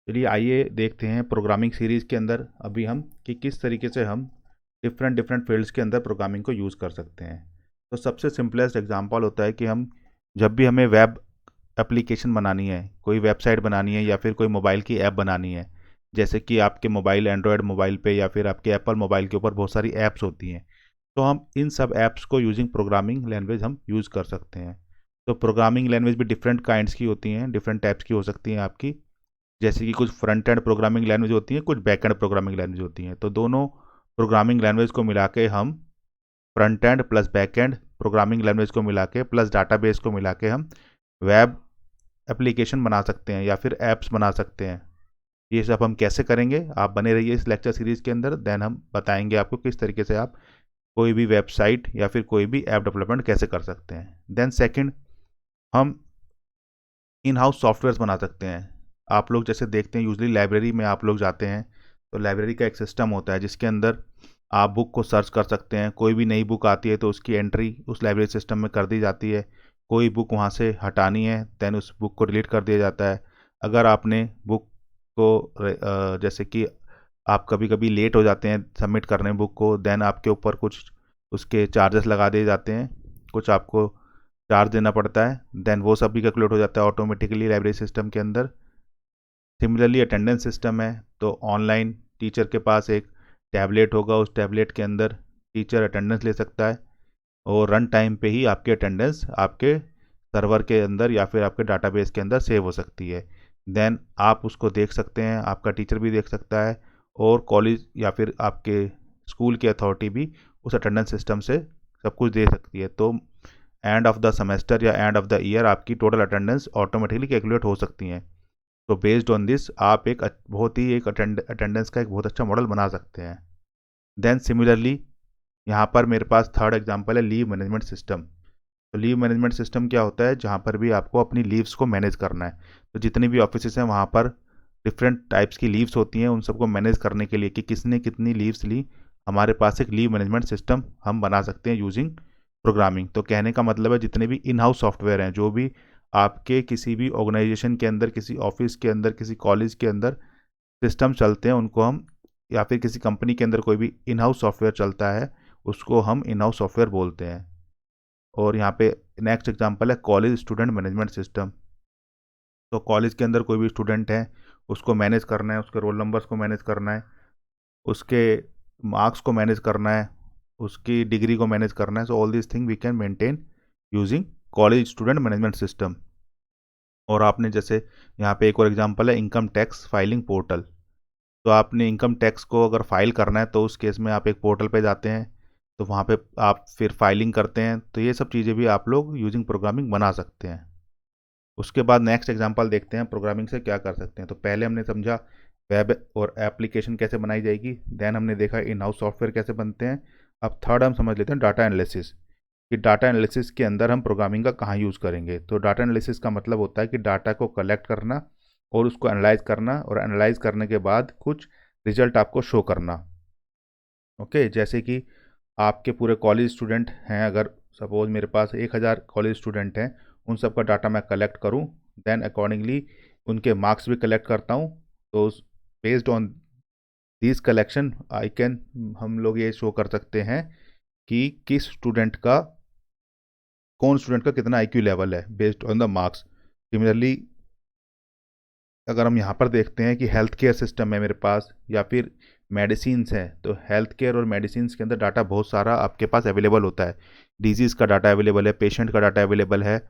चलिए आइए देखते हैं प्रोग्रामिंग सीरीज़ के अंदर अभी हम कि किस तरीके से हम डिफरेंट डिफरेंट फील्ड्स के अंदर प्रोग्रामिंग को यूज़ कर सकते हैं। तो सबसे सिंपलेस्ट एग्जांपल होता है कि हम जब भी हमें वेब एप्लीकेशन बनानी है, कोई वेबसाइट बनानी है या फिर कोई मोबाइल की ऐप बनानी है, जैसे कि आपके मोबाइल एंड्रॉयड मोबाइल पे या फिर आपके एप्पल मोबाइल के ऊपर बहुत सारी ऐप्स होती हैं। तो हम इन सब ऐप्स को यूजिंग प्रोग्रामिंग लैंग्वेज हम यूज़ कर सकते हैं। तो प्रोग्रामिंग लैंग्वेज भी डिफरेंट काइंड्स की होती हैं, डिफरेंट टाइप्स की हो सकती हैं आपकी। जैसे कि कुछ फ्रंट एंड प्रोग्रामिंग लैंग्वेज होती हैं, कुछ बैक एंड प्रोग्रामिंग लैंग्वेज होती हैं। तो दोनों प्रोग्रामिंग लैंग्वेज को मिला के हम front end plus back and programming language को मिला के प्लस डाटाबेस को मिला के हम वेब एप्लीकेशन बना सकते हैं या फिर ऐप्स बना सकते हैं। ये सब हम कैसे करेंगे, आप बने रहिए इस लेक्चर सीरीज़ के अंदर। देन हम बताएंगे आपको किस तरीके से आप कोई भी वेबसाइट या फिर कोई भी ऐप डेवलपमेंट कैसे कर सकते हैं। देन सेकंड, हम इन हाउस सॉफ्टवेयर्स बना सकते हैं। आप लोग जैसे देखते हैं यूजली लाइब्रेरी में आप लोग जाते हैं, तो लाइब्रेरी का एक सिस्टम होता है जिसके अंदर आप बुक को सर्च कर सकते हैं। कोई भी नई बुक आती है तो उसकी एंट्री उस लाइब्रेरी सिस्टम में कर दी जाती है। कोई बुक वहाँ से हटानी है देन उस बुक को डिलीट कर दिया जाता है। अगर आपने बुक को जैसे कि आप कभी कभी लेट हो जाते हैं सबमिट करने बुक को, देन आपके ऊपर कुछ उसके चार्जेस लगा दिए जाते हैं, कुछ आपको चार्ज देना पड़ता है। देन वो सब भी कैलकुलेट हो जाता है ऑटोमेटिकली लाइब्रेरी सिस्टम के अंदर। सिमिलरली अटेंडेंस सिस्टम है, तो ऑनलाइन टीचर के पास एक टैबलेट होगा, उस टैबलेट के अंदर टीचर अटेंडेंस ले सकता है और रन टाइम पे ही आपकी अटेंडेंस आपके सर्वर के अंदर या फिर आपके डाटाबेस के अंदर सेव हो सकती है। देन आप उसको देख सकते हैं, आपका टीचर भी देख सकता है और कॉलेज या फिर आपके स्कूल की अथॉरिटी भी उस अटेंडेंस सिस्टम से सब कुछ दे सकती है। तो एंड ऑफ द सेमेस्टर या एंड ऑफ द ईयर आपकी टोटल अटेंडेंस ऑटोमेटिकली कैलकुलेट हो सकती हैं। तो बेस्ड ऑन दिस आप एक बहुत ही एक अटेंडेंस का एक बहुत अच्छा मॉडल बना सकते हैं। देन सिमिलरली यहाँ पर मेरे पास थर्ड एग्जांपल है लीव मैनेजमेंट सिस्टम। तो लीव मैनेजमेंट सिस्टम क्या होता है, जहाँ पर भी आपको अपनी लीव्स को मैनेज करना है। तो जितनी भी ऑफिस हैं वहाँ पर डिफरेंट टाइप्स की लीव्स होती हैं, उन सबको मैनेज करने के लिए कि किसने कितनी लीव्स ली, हमारे पास एक लीव मैनेजमेंट सिस्टम हम बना सकते हैं यूजिंग प्रोग्रामिंग। तो कहने का मतलब है जितने भी इन हाउस सॉफ्टवेयर हैं, जो भी आपके किसी भी ऑर्गेनाइजेशन के अंदर, किसी ऑफिस के अंदर, किसी कॉलेज के अंदर सिस्टम चलते हैं, उनको हम, या फिर किसी कंपनी के अंदर कोई भी इन हाउस सॉफ्टवेयर चलता है, उसको हम इन हाउस सॉफ्टवेयर बोलते हैं। और यहाँ पे नेक्स्ट एग्जांपल है कॉलेज स्टूडेंट मैनेजमेंट सिस्टम। तो कॉलेज के अंदर कोई भी स्टूडेंट है, उसको मैनेज करना है, उसके रोल नंबर्स को मैनेज करना है, उसके मार्क्स को मैनेज करना है, उसकी डिग्री को मैनेज करना है। So all this thing we can maintain using college student management system. और आपने जैसे यहाँ पे एक और एग्जांपल है इनकम टैक्स फाइलिंग पोर्टल। तो आपने इनकम टैक्स को अगर फाइल करना है तो उस केस में आप एक पोर्टल पे जाते हैं, तो वहाँ पे आप फिर फाइलिंग करते हैं। तो ये सब चीज़ें भी आप लोग यूजिंग प्रोग्रामिंग बना सकते हैं। उसके बाद नेक्स्ट एग्जांपल देखते हैं प्रोग्रामिंग से क्या कर सकते हैं। तो पहले हमने समझा वेब और एप्लीकेशन कैसे बनाई जाएगी, देन हमने देखा इन हाउस सॉफ्टवेयर कैसे बनते हैं। अब थर्ड हम समझ लेते हैं डाटा एनालिसिस, कि डाटा एनालिसिस के अंदर हम प्रोग्रामिंग का कहाँ यूज़ करेंगे। तो डाटा एनालिसिस का मतलब होता है कि डाटा को कलेक्ट करना और उसको एनालाइज करना, और एनालाइज करने के बाद कुछ रिजल्ट आपको शो करना। ओके, जैसे कि आपके पूरे कॉलेज स्टूडेंट हैं, अगर सपोज मेरे पास 1000 कॉलेज स्टूडेंट हैं, उन सब का डाटा मैं कलेक्ट करूं, देन अकॉर्डिंगली उनके मार्क्स भी कलेक्ट करता हूं। तो based on this collection I can, हम लोग ये शो कर सकते हैं कि किस स्टूडेंट का, कौन स्टूडेंट का कितना आईक्यू लेवल है based on the marks. Similarly अगर हम यहाँ पर देखते हैं कि हेल्थ केयर सिस्टम है मेरे पास या फिर मेडिसिन्स हैं, तो हेल्थ केयर और मेडिसिन्स के अंदर डाटा बहुत सारा आपके पास अवेलेबल होता है। डिजीज़ का डाटा अवेलेबल है, पेशेंट का डाटा अवेलेबल है,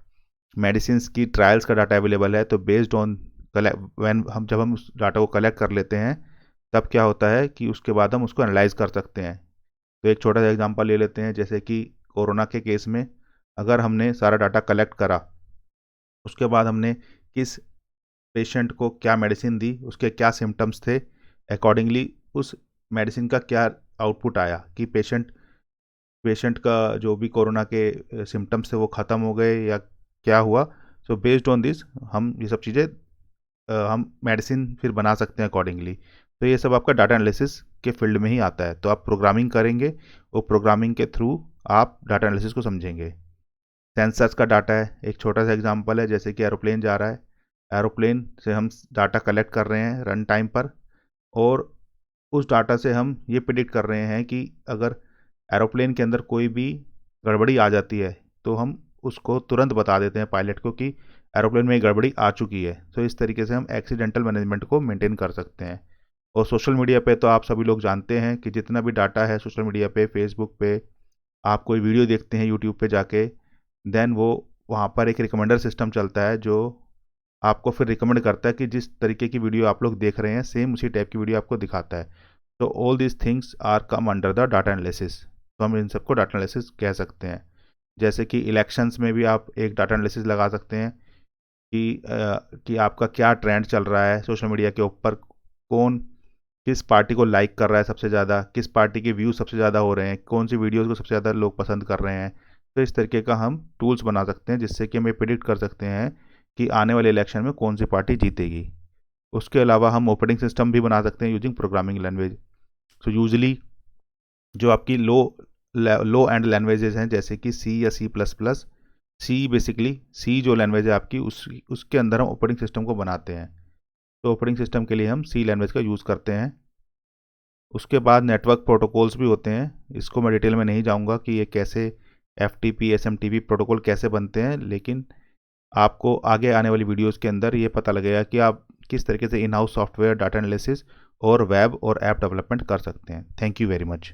मेडिसिन्स की ट्रायल्स का डाटा अवेलेबल है। तो बेस्ड ऑन वैन हम जब हम उस डाटा को कलेक्ट कर लेते हैं, तब क्या होता है कि उसके बाद हम उसको एनालाइज कर सकते हैं। तो एक छोटा सा एग्जांपल ले लेते हैं, जैसे कि कोरोना के केस में अगर हमने सारा डाटा कलेक्ट करा, उसके बाद हमने किस पेशेंट को क्या मेडिसिन दी, उसके क्या सिम्टम्स थे, अकॉर्डिंगली उस मेडिसिन का क्या आउटपुट आया कि पेशेंट पेशेंट का जो भी कोरोना के सिम्टम्स थे वो ख़त्म हो गए या क्या हुआ। सो बेस्ड ऑन दिस हम ये सब चीज़ें हम मेडिसिन फिर बना सकते हैं अकॉर्डिंगली। तो ये सब आपका डाटा एनालिसिस के फील्ड में ही आता है। तो आप प्रोग्रामिंग करेंगे और प्रोग्रामिंग के थ्रू आप डाटा एनालिसिस को समझेंगे। सेंसर्स का डाटा है, एक छोटा सा एग्जांपल है, जैसे कि एरोप्लेन जा रहा है, एरोप्लेन से हम डाटा कलेक्ट कर रहे हैं रन टाइम पर, और उस डाटा से हम ये प्रिडिक्ट कर रहे हैं कि अगर एरोप्लेन के अंदर कोई भी गड़बड़ी आ जाती है तो हम उसको तुरंत बता देते हैं पायलट को कि एरोप्लेन में गड़बड़ी आ चुकी है। तो इस तरीके से हम एक्सीडेंटल मैनेजमेंट को मेंटेन कर सकते हैं। और सोशल मीडिया पे तो आप सभी लोग जानते हैं कि जितना भी डाटा है सोशल मीडिया पे, फेसबुक पे, आप कोई वीडियो देखते हैं यूट्यूब पे जाके, देन वो वहाँ पर एक रिकमेंडर सिस्टम चलता है जो आपको फिर रिकमेंड करता है कि जिस तरीके की वीडियो आप लोग देख रहे हैं सेम उसी टाइप की वीडियो आपको दिखाता है। तो all this things are come under the data analysis. तो हम इन सबको डाटा एनालिसिस कह सकते हैं। जैसे कि इलेक्शंस में भी आप एक डाटा एनालिसिस लगा सकते हैं कि आपका क्या ट्रेंड चल रहा है सोशल मीडिया के ऊपर, कौन किस पार्टी को लाइक कर रहा है सबसे ज़्यादा, किस पार्टी के व्यूज़ सबसे ज़्यादा हो रहे हैं, कौन सी वीडियोज़ को सबसे ज़्यादा लोग पसंद कर रहे हैं। तो इस तरीके का हम टूल्स बना सकते हैं जिससे कि हम ये प्रिडिक्ट कर सकते हैं कि आने वाले इलेक्शन में कौन सी पार्टी जीतेगी। उसके अलावा हम ऑपरेटिंग सिस्टम भी बना सकते हैं using programming language. So usually जो आपकी लो एंड लैंग्वेजेस हैं जैसे कि सी या C plus plus, see basically सी जो लैंग्वेज है आपकी उसके अंदर हम ऑपरेटिंग सिस्टम को बनाते हैं। तो ऑपरेटिंग सिस्टम के लिए हम सी लैंग्वेज का यूज़ करते हैं। उसके बाद नेटवर्क प्रोटोकॉल्स भी होते हैं, इसको मैं डिटेल में नहीं जाऊंगा कि ये कैसे FTP SMTP प्रोटोकॉल कैसे बनते हैं, लेकिन आपको आगे आने वाली वीडियोस के अंदर ये पता लगेगा कि आप किस तरीके से in house software data analysis और वेब और ऐप डेवलपमेंट कर सकते हैं। Thank you very much.